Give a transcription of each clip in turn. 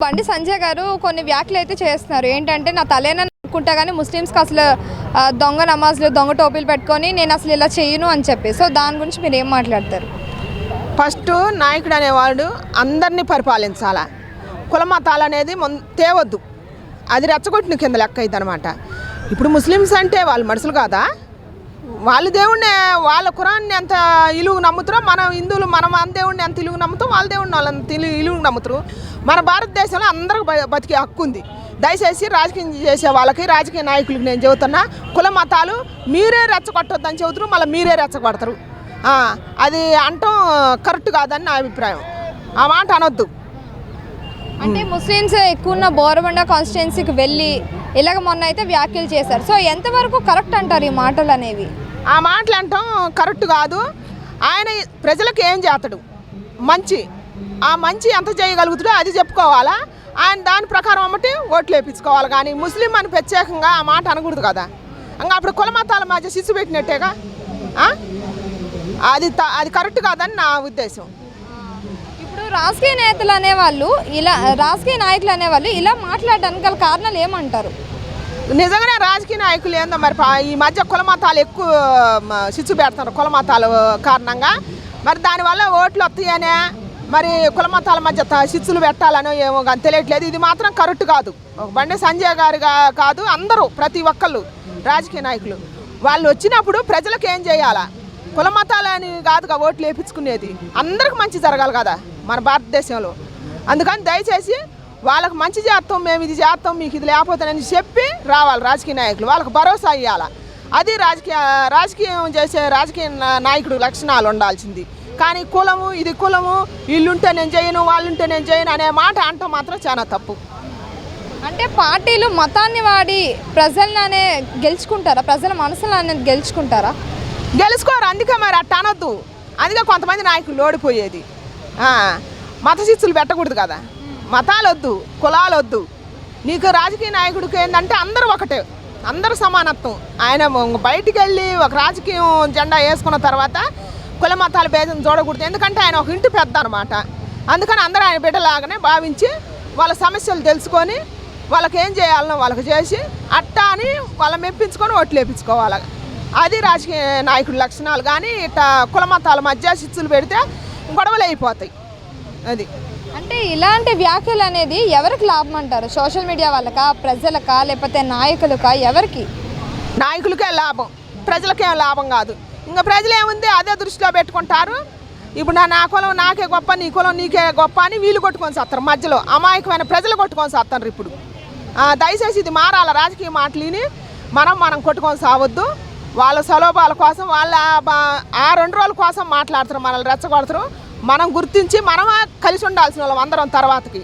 బండి సంజయ్ గారు కొన్ని వ్యాఖ్యలు అయితే చేస్తున్నారు. ఏంటంటే నా తలేనని అనుకుంటా కానీ ముస్లిమ్స్కి అసలు దొంగ నమాజ్లు దొంగ టోపీలు పెట్టుకొని నేను అసలు ఇలా చేయను అని చెప్పి, సో దాని గురించి మీరు ఏం మాట్లాడతారు? ఫస్ట్ నాయకుడు అనేవాడు అందరినీ పరిపాలించాలా, కుల మతాలు అనేది తేవద్దు, అది రెచ్చగొట్టిన కింద లెక్క అయితే అనమాట. ఇప్పుడు ముస్లిమ్స్ అంటే వాళ్ళు మనుషులు కాదా? వాళ్ళ దేవుడిని వాళ్ళ ఖురాన్ని ఎంత ఇలుగు నమ్ముతారో మన హిందువులు మన దేవుడిని ఎంత ఇలుగు నమ్ముతాం, వాళ్ళ దేవుడిని వాళ్ళంత ఇలుగు నమ్ముతారు. మన భారతదేశంలో అందరికి బతికే హక్కు ఉంది. దయచేసి రాజకీయం చేసే వాళ్ళకి, రాజకీయ నాయకులకి నేను చెబుతున్నా, కుల మతాలు మీరే రెచ్చగొట్టొద్దని చెబుతారు, మళ్ళీ మీరే రెచ్చగొడతారు. అది అంటాం కరెక్ట్ కాదని నా అభిప్రాయం. ఆ మాట అనొద్దు. అంటే ముస్లిమ్స్ ఎక్కువ ఉన్న బోరబండ కాన్స్టిట్యున్సీకి వెళ్ళి ఇలాగ మొన్న అయితే వ్యాఖ్యలు చేశారు. సో ఎంతవరకు కరెక్ట్ అంటారు ఈ మాటలు అనేవి? ఆ మాటలు అంటాం కరెక్ట్ కాదు. ఆయన ప్రజలకు ఏం చేస్తాడు మంచి, ఆ మంచి ఎంత చేయగలుగుతాడో అది చెప్పుకోవాలా. ఆయన దాని ప్రకారం అమ్మటి ఓట్లు వేయించుకోవాలి. కానీ ముస్లిం అని ప్రత్యేకంగా ఆ మాట అనకూడదు కదా. ఇంకా అప్పుడు కుల మతాల మధ్య శిశు పెట్టినట్టేగా. అది కరెక్ట్ కాదని నా ఉద్దేశం. ఇప్పుడు రాజకీయ నేతలు అనేవాళ్ళు ఇలా, రాజకీయ నాయకులు అనేవాళ్ళు ఇలా మాట్లాడడానికి గల కారణాలు ఏమంటారు? నిజంగానే రాజకీయ నాయకులు ఏందో మరి ఈ మధ్య కుల మతాలు ఎక్కువ శిశు పెడతారు కుల మతాల కారణంగా. మరి దానివల్ల ఓట్లు వస్తాయనే మరి కుల మతాల మధ్య శిచ్చులు పెట్టాలనో ఏమో కానీ తెలియట్లేదు. ఇది మాత్రం కరెక్ట్ కాదు. బండి సంజయ్ గారు కాదు, అందరూ ప్రతి ఒక్కళ్ళు రాజకీయ నాయకులు వాళ్ళు వచ్చినప్పుడు ప్రజలకు ఏం చేయాలా, కుల మతాలని కాదుగా ఓట్లు వేయించుకునేది, అందరికి మంచి జరగాలి కదా మన భారతదేశంలో. అందుకని దయచేసి వాళ్ళకు మంచి చేస్తాం, మేము ఇది చేస్తాం, మీకు ఇది లేకపోతేనని చెప్పి రావాలి రాజకీయ నాయకులు. వాళ్ళకు భరోసా ఇవ్వాలి. అది రాజకీయం చేసే రాజకీయ నాయకుడు లక్షణాలు ఉండాల్సింది. కానీ కులము, ఇది కులము, వీళ్ళుంటే నేను చేయను, వాళ్ళుంటే నేను చేయను అనే మాట అంటాం మాత్రం చాలా తప్పు. అంటే పార్టీలు మతాన్ని వాడి ప్రజలనే గెలుచుకుంటారా? ప్రజల మనసులు అనేది గెలుచుకుంటారా? గెలుచుకోరు. అందుకే మరి అట్ట అనొద్దు. అందుకే కొంతమంది నాయకులు ఓడిపోయేది. మత శిక్షలు పెట్టకూడదు కదా. మతాలు వద్దు, కులాలు వద్దు. నీకు రాజకీయ నాయకుడికి ఏంటంటే అందరూ ఒకటే, అందరూ సమానత్వం. ఆయన బయటికి వెళ్ళి ఒక రాజకీయం జెండా వేసుకున్న తర్వాత కుల మతాల భేదం చూడకూడదు. ఎందుకంటే ఆయన ఒక ఇంటి పెద్ద అనమాట. అందుకని అందరూ ఆయన బిడ్డలాగానే భావించి వాళ్ళ సమస్యలు తెలుసుకొని వాళ్ళకి ఏం చేయాలనో వాళ్ళకి చేసి అట్టా అని వాళ్ళ మెప్పించుకొని ఓట్లు వేయించుకోవాలి. అది రాజకీయ నాయకుడి లక్షణాలు. కానీ ఇట్లా కుల మతాల మధ్య శిచ్చులు పెడితే గొడవలు అయిపోతాయి. అది అంటే ఇలాంటి వ్యాఖ్యలు అనేది ఎవరికి లాభం అంటారు? సోషల్ మీడియా వాళ్ళకా, ప్రజలకా, లేకపోతే నాయకులకా? ఎవరికి? నాయకులకే లాభం, ప్రజలకేం లాభం కాదు. ఇంకా ప్రజలు ఏముంది అదే దృష్టిలో పెట్టుకుంటారు. ఇప్పుడు నా కులం నాకే గొప్ప, నీ కులం నీకే గొప్ప అని వీళ్ళు కొట్టుకొని చేస్తారు. మధ్యలో అమాయకమైన ప్రజలు కొట్టుకొని చేస్తారు. ఇప్పుడు దయచేసి ఇది మారాల. రాజకీయ మాటలిని మనం కొట్టుకొని సావద్దు. వాళ్ళ సలోభాల కోసం, వాళ్ళ ఆ 2 రోజుల కోసం మాట్లాడతారు, మనల్ని రెచ్చగొడతారు. మనం గుర్తించి మనమే కలిసి ఉండాల్సిన వాళ్ళం అందరం తర్వాతకి.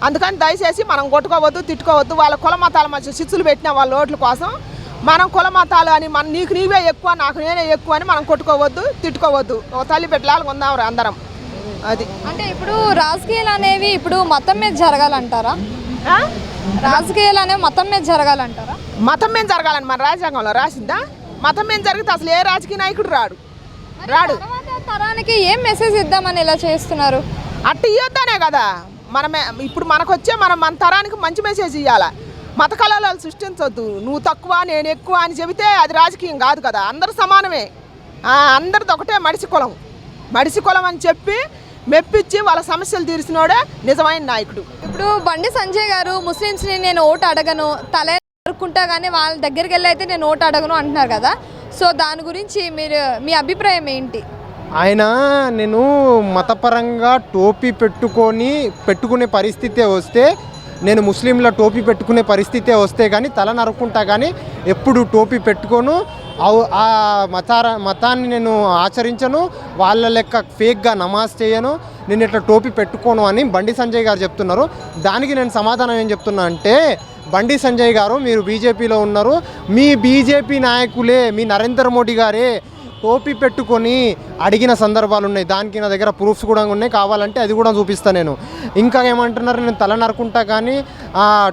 అందుకని దయచేసి మనం కొట్టుకోవద్దు, తిట్టుకోవద్దు. వాళ్ళ కుల మతాల మధ్య శిచ్చులు పెట్టిన వాళ్ళ ఓట్ల కోసం మనం కుల మతాలు అని నీకు నీవే ఎక్కువ, నాకు నేనే ఎక్కువ అని మనం కొట్టుకోవద్దు, తిట్టుకోవద్దు. ఒక తల్లి బిడ్డలాగా ఉందాం అందరం. అది అంటే ఇప్పుడు రాజకీయాలు అనేవి ఇప్పుడు మతం మీద జరగాలంటారా? రాజకీయాలు అనేవి మతం మీద జరగాలంటారా? మతం మీద జరగాలని మన రాజ్యాంగంలో రాసిందా? మతం మీద జరిగితే అసలు ఏ రాజకీయ నాయకుడు రాడు. తరానికి ఏం మెసేజ్ ఇద్దామని ఇలా చేస్తున్నారు? అట్ట ఇవ్వద్దానే కదా మనమే. ఇప్పుడు మనకొచ్చే మన తరానికి మంచి మెసేజ్ ఇవ్వాలా. మత కళలు సృష్టించవద్దు. నువ్వు తక్కువ నేను ఎక్కువ అని చెబితే అది రాజకీయం కాదు కదా. అందరూ సమానమే, అందరిది ఒకటే మడిసి కులం అని చెప్పి మెప్పించి వాళ్ళ సమస్యలు తీర్చినోడే నిజమైన నాయకుడు. ఇప్పుడు బండి సంజయ్ గారు ముస్లిమ్స్ని నేను ఓటు అడగను, తల అనుకుంటా కానీ వాళ్ళ దగ్గరికి వెళ్ళి అయితే నేను ఓటు అడగను అంటున్నారు కదా. సో దాని గురించి మీ అభిప్రాయం ఏంటి? నేను మతపరంగా టోపీ పెట్టుకునే పరిస్థితే వస్తే, నేను ముస్లింల టోపీ పెట్టుకునే పరిస్థితే వస్తే కానీ తల నరుక్కుంటా. కానీ ఎప్పుడు టోపీ పెట్టుకోను, ఆ మతాన్ని నేను ఆచరించను, వాళ్ళ లెక్క ఫేక్గా నమాజ్ చేయను, నేను ఇట్లా టోపీ పెట్టుకోను అని బండి సంజయ్ గారు చెప్తున్నారు. దానికి నేను సమాధానం ఏం చెప్తున్నా అంటే, బండి సంజయ్ గారు మీరు బీజేపీలో ఉన్నారు, మీ బీజేపీ నాయకులే, మీ నరేంద్ర మోడీ గారే టోపీ పెట్టుకొని అడిగిన సందర్భాలు ఉన్నాయి. దానికి నా దగ్గర ప్రూఫ్స్ కూడా ఉన్నాయి, కావాలంటే అది కూడా చూపిస్తాను నేను. ఇంకా ఏమంటున్నారు, నేను తల నరుకుంటా కానీ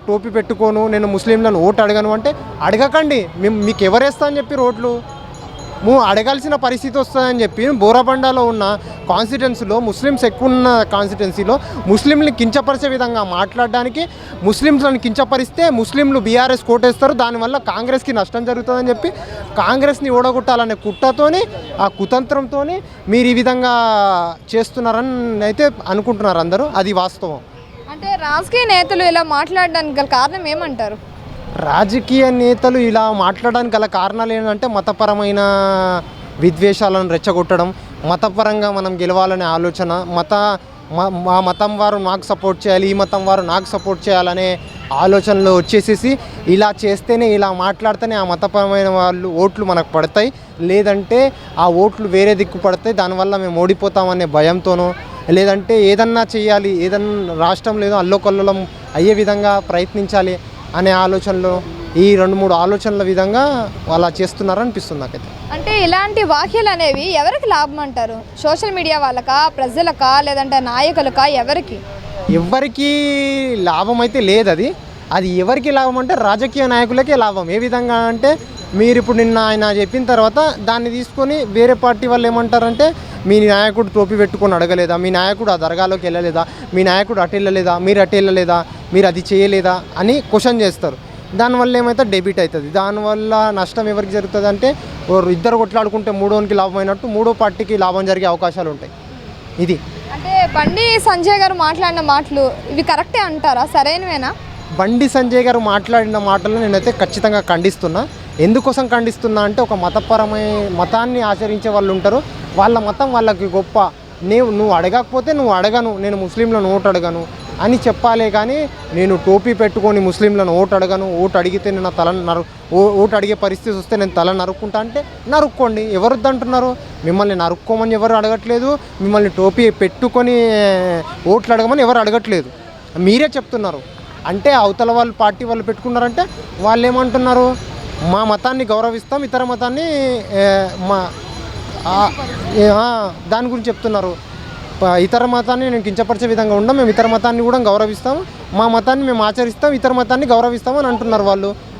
టోపీ పెట్టుకోను, నేను ముస్లింలను ఓటు అడగను అంటే అడగకండి. మీకు ఎవరేస్తా అని చెప్పి ఓట్లు అడగాల్సిన పరిస్థితి వస్తుందని చెప్పి బోరబండలో ఉన్న కాన్స్టిట్యున్సీలో ముస్లిమ్స్ ఎక్కువ ఉన్న కాన్స్టిట్యున్సీలో ముస్లింని కించపరిచే విధంగా మాట్లాడడానికి, ముస్లింలను కించపరిస్తే ముస్లింలు బీఆర్ఎస్ కోటేస్తారు, దానివల్ల కాంగ్రెస్కి నష్టం జరుగుతుందని చెప్పి కాంగ్రెస్ని ఓడగొట్టాలనే కుట్రతోని, ఆ కుతంత్రంతో మీరు ఈ విధంగా చేస్తున్నారని అయితే అనుకుంటున్నారు అందరూ. అది వాస్తవం. అంటే రాజకీయ నేతలు ఇలా మాట్లాడడానికి గల కారణం ఏమంటారు? రాజకీయ నేతలు ఇలా మాట్లాడడానికి గల కారణాలు ఏంటంటే మతపరమైన విద్వేషాలను రెచ్చగొట్టడం, మతపరంగా మనం గెలవాలనే ఆలోచన, మా మతం వారు నాకు సపోర్ట్ చేయాలి, ఈ మతం వారు నాకు సపోర్ట్ చేయాలనే ఆలోచనలో వచ్చేసేసి ఇలా చేస్తేనే, ఇలా మాట్లాడితేనే ఆ మతపరమైన వాళ్ళు ఓట్లు మనకు పడతాయి, లేదంటే ఆ ఓట్లు వేరే దిక్కు పడతాయి, దానివల్ల మేము ఓడిపోతామనే భయంతోనో, లేదంటే ఏదన్నా చేయాలి, ఏదన్నా రాష్ట్రం లేదో అల్లోకల్లోలం అయ్యే విధంగా ప్రయత్నించాలి అనే ఆలోచనలో, ఈ 2-3 ఆలోచనల విధంగా అలా చేస్తున్నారనిపిస్తుంది నాకైతే. అంటే ఇలాంటి వ్యాఖ్యలు అనేవి ఎవరికి లాభం అంటారు? సోషల్ మీడియా వాళ్ళకా, ప్రజలకా, లేదంటే నాయకులకా, ఎవరికి? ఎవరికి లాభం అయితే లేదు. అది ఎవరికి లాభం అంటే రాజకీయ నాయకులకే లాభం. ఏ విధంగా అంటే మీరు ఇప్పుడు నిన్న ఆయన చెప్పిన తర్వాత దాన్ని తీసుకొని వేరే పార్టీ వాళ్ళు ఏమంటారంటే మీ నాయకుడు టోపీ పెట్టుకొని అడగలేదా, మీ నాయకుడు ఆ దర్గాలోకి వెళ్ళలేదా, మీ నాయకుడు అటు వెళ్ళలేదా, మీరు అటు వెళ్ళలేదా, మీరు అది చేయలేదా అని క్వశ్చన్ చేస్తారు. దానివల్ల ఏమైతే డెబిట్ అవుతుంది. దానివల్ల నష్టం ఎవరికి జరుగుతుంది అంటే ఇద్దరు కొట్లాడుకుంటే మూడోనికి లాభం అయినట్టు మూడో పార్టీకి లాభం జరిగే అవకాశాలు ఉంటాయి. ఇది అంటే బండి సంజయ్ గారు మాట్లాడిన మాటలు ఇవి కరెక్టే అంటారా? సరైనవేనా? బండి సంజయ్ గారు మాట్లాడిన మాటలను నేనైతే ఖచ్చితంగా ఖండిస్తున్నా. ఎందుకోసం ఖండిస్తున్నా అంటే ఒక మతాన్ని ఆచరించే వాళ్ళు ఉంటారు, వాళ్ళ మతం వాళ్ళకి గొప్ప, నువ్వు అడగకపోతే నువ్వు అడగను, నేను ముస్లింలను ఓటు అడగను అని చెప్పాలే కానీ నేను టోపీ పెట్టుకొని ముస్లింలను ఓటు అడగను, ఓటు అడిగితే నేను ఓటు అడిగే పరిస్థితి వస్తే నేను తల నరుక్కుంటా అంటే నరుక్కోండి. ఎవరు అంటున్నారు? మిమ్మల్ని నరుక్కోమని ఎవరు అడగట్లేదు, మిమ్మల్ని టోపీ పెట్టుకొని ఓట్లు అడగమని ఎవరు అడగట్లేదు, మీరే చెప్తున్నారు. అంటే అవతల వాళ్ళు పార్టీ వాళ్ళు పెట్టుకున్నారంటే వాళ్ళు ఏమంటున్నారు, మా మతాన్ని గౌరవిస్తాం, ఇతర మతాన్ని దాని గురించి చెప్తున్నారు. ఇతర మతాన్ని నేను కించపరిచే విధంగా ఉండం, మేము ఇతర మతాన్ని కూడా గౌరవిస్తాం, మా మతాన్ని మేము ఆచరిస్తాం, ఇతర మతాన్ని గౌరవిస్తాం అని అంటున్నారు.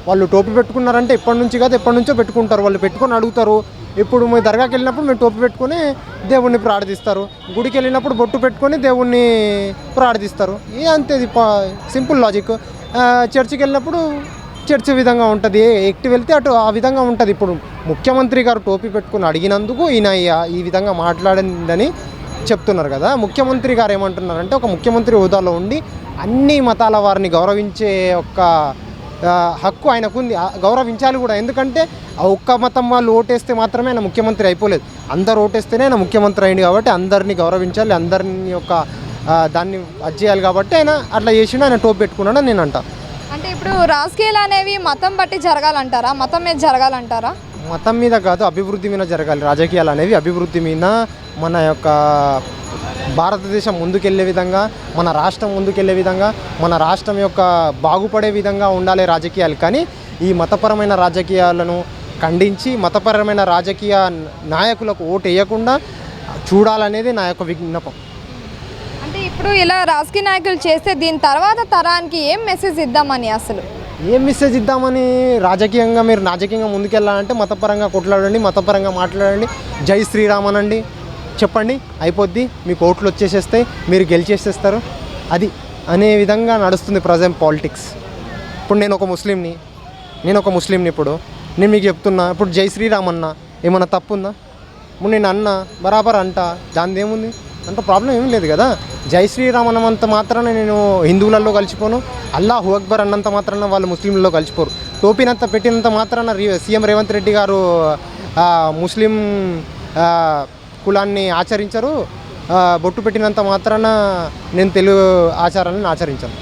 వాళ్ళు టోపీ పెట్టుకున్నారంటే ఎప్పటి నుంచి కాదు ఎప్పటి నుంచో పెట్టుకుంటారు. వాళ్ళు పెట్టుకొని అడుగుతారు. ఇప్పుడు మీ దర్గాకి వెళ్ళినప్పుడు మేము టోపీ పెట్టుకొని దేవుణ్ణి ప్రార్థిస్తారు, గుడికి వెళ్ళినప్పుడు బొట్టు పెట్టుకొని దేవుణ్ణి ప్రార్థిస్తారు. ఇది అంతేది సింపుల్ లాజిక్. చర్చికి వెళ్ళినప్పుడు చర్చ్ విధంగా ఉంటుంది, ఎక్టి వెళ్తే అటు ఆ విధంగా ఉంటుంది. ఇప్పుడు ముఖ్యమంత్రి గారు టోపీ పెట్టుకుని అడిగినందుకు ఈయన ఈ విధంగా మాట్లాడిందని చెప్తున్నారు కదా. ముఖ్యమంత్రి గారు ఏమంటున్నారంటే ఒక ముఖ్యమంత్రి హోదాలో ఉండి అన్ని మతాల వారిని గౌరవించే ఒక హక్కు ఆయనకు ఉంది, గౌరవించాలి కూడా. ఎందుకంటే ఒక్క మతం వాళ్ళు ఓటేస్తే మాత్రమే ఆయన ముఖ్యమంత్రి అయిపోలేదు, అందరు ఓటేస్తేనే ఆయన ముఖ్యమంత్రి అయింది. కాబట్టి అందరినీ గౌరవించాలి, అందరినీ యొక్క దాన్ని అది చేయాలి. కాబట్టి ఆయన అట్లా చేసిండు, ఆయన టోపీ పెట్టుకున్నాడని నేను అంటా. అంటే ఇప్పుడు రాజకీయాలు అనేవి మతం బట్టి జరగాలంటారా, మతం మీద జరగాలంటారా? మతం మీద కాదు, అభివృద్ధి మీద జరగాలి. రాజకీయాలు అనేవి అభివృద్ధి మీద, మన యొక్క భారతదేశం ముందుకెళ్లే విధంగా, మన రాష్ట్రం ముందుకెళ్లే విధంగా, మన రాష్ట్రం యొక్క బాగుపడే విధంగా ఉండాలి రాజకీయాలు. కానీ ఈ మతపరమైన రాజకీయాలను ఖండించి మతపరమైన రాజకీయ నాయకులకు ఓటు వేయకుండా చూడాలనేది నా యొక్క విజ్ఞాపం. అంటే ఇప్పుడు ఇలా రాజకీయ నాయకులు చేస్తే దీని తర్వాత తరానికి ఏం మెసేజ్ ఇద్దామని, అసలు ఏం మెసేజ్ ఇద్దామని? మీరు రాజకీయంగా ముందుకెళ్ళాలంటే మతపరంగా కొట్లాడండి, మతపరంగా మాట్లాడండి, జై శ్రీరామ్ అనండి, చెప్పండి, అయిపోద్ది, మీకు ఓట్లు వచ్చేసేస్తాయి, మీరు గెలిచేసేస్తారు. అది అనే విధంగా నడుస్తుంది ప్రజెంట్ పాలిటిక్స్. ఇప్పుడు నేను ఒక ముస్లింని ఇప్పుడు నేను మీకు చెప్తున్నా, ఇప్పుడు జై శ్రీరామ్ అన్నా ఏమన్నా తప్పు ఉందా? ఇప్పుడు నేను అన్నా బరాబర్ అంటా, దానిది ఏముంది, అంత ప్రాబ్లం ఏమీ లేదు కదా. జై శ్రీరామ్ అన్నంత మాత్రాన నేను హిందువులలో కలిసిపోను, అల్లాహు అక్బర్ అన్నంత మాత్రాన వాళ్ళు ముస్లింలలో కలిసిపోరు. టోపీనంత పెట్టినంత మాత్రాన సీఎం రేవంత్ రెడ్డి గారు ముస్లిం కులాన్ని ఆచరించరు, బొట్టు పెట్టినంత మాత్రాన నేను తెలుగు ఆచారాలను ఆచరించను.